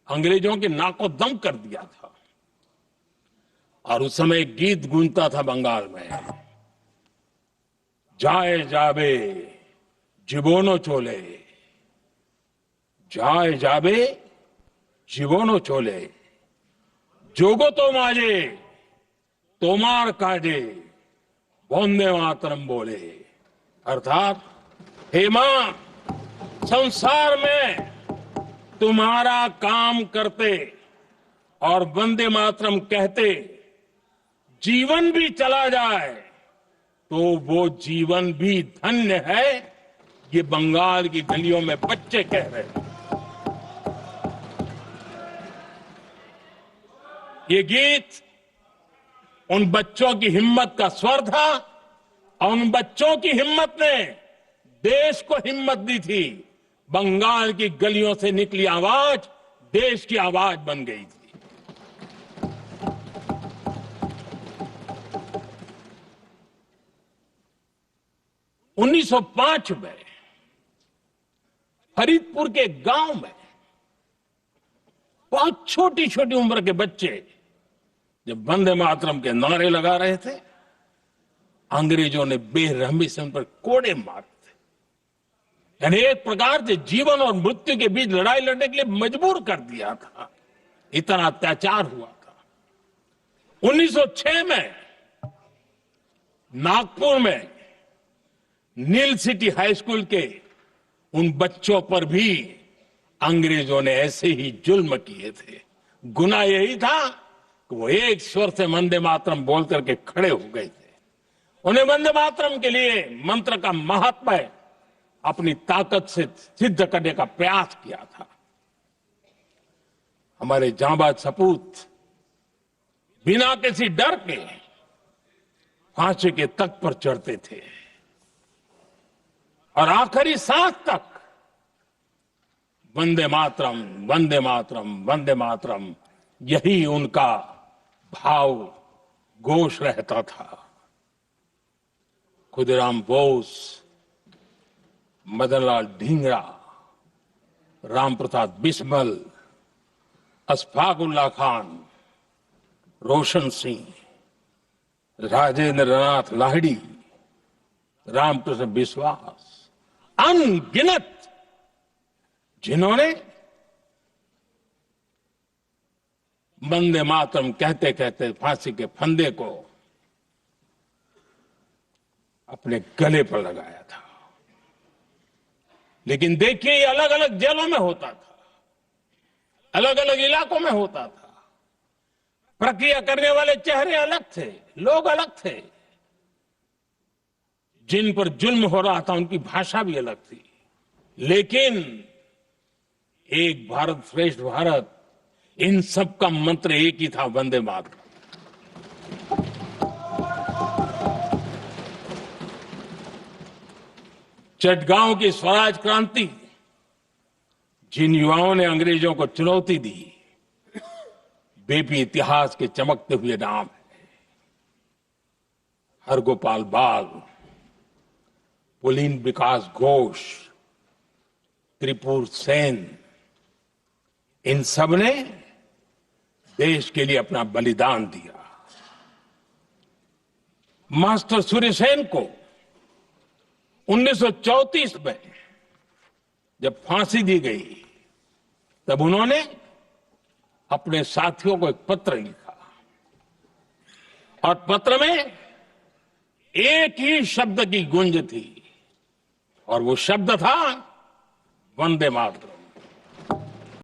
अंग्रेजों की नाको दम कर दिया था। और उस समय एक गीत गूंजता था बंगाल में, जाए जाबे जीवोनो चोले, जाए जाबे जीवोनो चोले, जोगो तो माजे तोमार काजे, वंदे मातरम बोले। अर्थात, हे मां, संसार में तुम्हारा काम करते और वंदे मातरम कहते जीवन भी चला जाए तो वो जीवन भी धन्य है। ये बंगाल की गलियों में बच्चे कह रहे हैं। ये गीत उन बच्चों की हिम्मत का स्वर था और उन बच्चों की हिम्मत ने देश को हिम्मत दी थी। बंगाल की गलियों से निकली आवाज देश की आवाज बन गई थी। 1905 में फरीदपुर के गांव में बहुत छोटी छोटी उम्र के बच्चे जब वंदे मातरम के नारे लगा रहे थे, अंग्रेजों ने बेरहमी से उन पर कोड़े मारे थे। यानी एक प्रकार से जीवन और मृत्यु के बीच लड़ाई लड़ने के लिए मजबूर कर दिया था। इतना अत्याचार हुआ था। 1906 में नागपुर में नील सिटी हाई स्कूल के उन बच्चों पर भी अंग्रेजों ने ऐसे ही जुल्म किए थे। गुनाह यही था कि वो एक स्वर से वंदे मातरम बोल करके खड़े हो गए थे। उन्हें वंदे मातरम के लिए मंत्र का महात्म्य अपनी ताकत से सिद्ध करने का प्रयास किया था। हमारे जांबाज सपूत बिना किसी डर के फांसी के तख्त पर चढ़ते थे और आखिरी सांस तक वंदे मातरम, वंदे मातरम, वंदे मातरम, यही उनका भाव घोष रहता था। खुदीराम बोस, मदनलाल ढींगरा, राम प्रसाद बिस्मल, अशफाक उल्लाह खान, रोशन सिंह, राजेंद्र नाथ लाहिड़ी, रामकृष्ण बिस्वास, अनगिनत जिन्होंने वंदे मातरम कहते कहते फांसी के फंदे को अपने गले पर लगाया था। लेकिन देखिए, ये अलग अलग जेलों में होता था, अलग अलग इलाकों में होता था। प्रक्रिया करने वाले चेहरे अलग थे, लोग अलग थे। जिन पर जुल्म हो रहा था उनकी भाषा भी अलग थी। लेकिन एक भारत श्रेष्ठ भारत, इन सब का मंत्र एक ही था, वंदे मातरम। चटगांव की स्वराज क्रांति, जिन युवाओं ने अंग्रेजों को चुनौती दी, वे भी इतिहास के चमकते हुए नाम है। हरगोपाल बाग, पुलिन विकास घोष, त्रिपुर सेन, इन सब ने देश के लिए अपना बलिदान दिया। मास्टर सूर्यसेन को 1934 में जब फांसी दी गई, तब उन्होंने अपने साथियों को एक पत्र लिखा और पत्र में एक ही शब्द की गूंज थी और वो शब्द था वंदे मातरम।